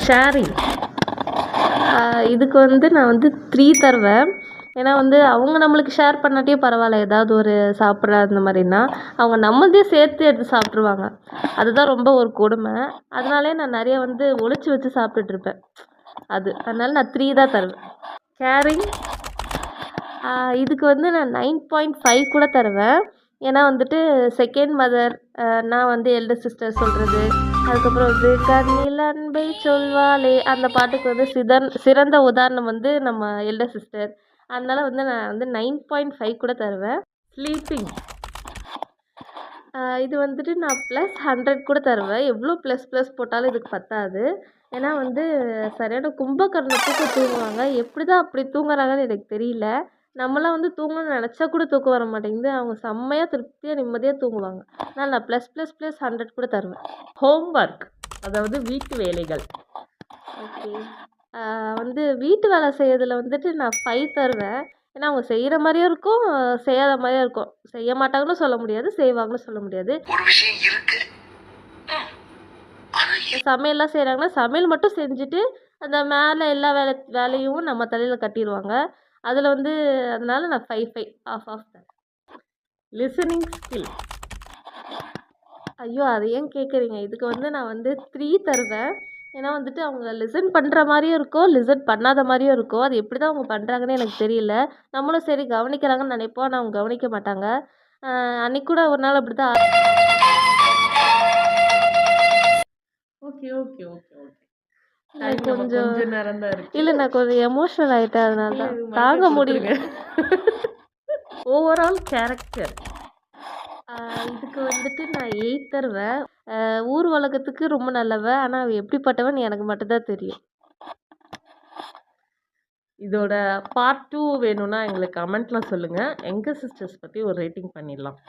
Sharing. இதுக்கு வந்து நான் வந்து 3 தருவேன். ஏன்னா வந்து அவங்க நம்மளுக்கு ஷேர் பண்ணாட்டியே பரவாயில்ல. ஏதாவது ஒரு சாப்பிட்ற அந்த மாதிரினா அவங்க நம்மளதையும் சேர்த்து எடுத்து சாப்பிட்ருவாங்க. அதுதான் ரொம்ப ஒரு கொடுமை. அதனாலே நான் நிறைய வந்து ஒளிச்சு வச்சு சாப்பிட்டுட்ருப்பேன். அதனால நான் 3 தான் தருவேன். கேரிங். இதுக்கு வந்து நான் 9.5 கூட தருவேன். ஏன்னா வந்துட்டு செகண்ட் மதர், நான் வந்து எல்டர் சிஸ்டர் சொல்கிறது, அதுக்கப்புறம் வந்து கண்ணில் அன்பை சொல்வாளே அந்த பாட்டுக்கு வந்து சிறந்த உதாரணம் வந்து நம்ம எல்டர் சிஸ்டர். அதனால வந்து நான் வந்து 9.5 கூட தருவேன். ஸ்லீப்பிங். இது வந்துட்டு நான் +100 கூட தருவேன். எவ்வளோ ப்ளஸ் போட்டாலும் இதுக்கு பத்தாது. ஏன்னா வந்து சரியான கும்பகர்ணத்துக்கு தூங்குவாங்க. எப்படி தான் அப்படி தூங்குறாங்கன்னு எனக்கு தெரியல. நம்மலாம் வந்து தூங்கணும்னு நெனச்சா கூட தூக்கம் வர மாட்டேங்குது. அவங்க செம்மையா திருப்தியா நிம்மதியா தூங்குவாங்க. அதனால நான் +++100 கூட தருவேன். ஹோம்வொர்க், அதாவது வீட்டு வேலைகள். ஓகே. வந்து வீட்டு வேலை செய்யறதுல வந்துட்டு நான் 5 தருவேன். ஏன்னா அவங்க செய்கிற மாதிரியும் இருக்கும், செய்யாத மாதிரியும் இருக்கும். செய்ய மாட்டாங்கன்னு சொல்ல முடியாது, செய்வாங்கன்னு சொல்ல முடியாது. ஒரு விஷயம் இருக்கு. சமையல்லாம் செய்கிறாங்கன்னா சமையல் மட்டும் செஞ்சுட்டு அந்த மேலே எல்லா வேலையும் நம்ம தலையில் கட்டிடுவாங்க. அதில் வந்து அதனால நான் 5 ஆஃப் தரேன். Listening skill. ஐயோ அதை ஏன் கேட்குறீங்க? இதுக்கு வந்து நான் வந்து 3 தருவேன். ஏன்னா வந்துட்டு அவங்க லிசன் பண்ணுற மாதிரியும் இருக்கும், லிசன் பண்ணாத மாதிரியும் இருக்கும். அது எப்படி தான் அவங்க பண்ணுறாங்கன்னு எனக்கு தெரியல. நம்மளும் சரி கவனிக்கிறாங்கன்னு நினைப்போம், ஆனால் அவங்க கவனிக்க மாட்டாங்க. அன்னைக்கு கூட ஒரு நாள் அப்படி தான். Okay okay okay okay. கொஞ்சம் நேரம் தான் இருக்கு. இல்லை, நான் கொஞ்சம் எமோஷனல் ஆகிட்டேன். அதனால தான் தாங்க முடியல. Overall character. இதுக்கு வந்துட்டு நான் 8 தருவேன். ஊர் உலகத்துக்கு ரொம்ப நல்லவ. ஆனால் அவ எப்படிப்பட்டவன்னு எனக்கு மட்டும்தான் தெரியும். இதோட பார்ட் 2 வேணும்னா எங்களுக்கு கமெண்ட்ல சொல்லுங்க. எங்க சிஸ்டர்ஸ் பத்தி ஒரு ரேட்டிங் பண்ணிடலாம்.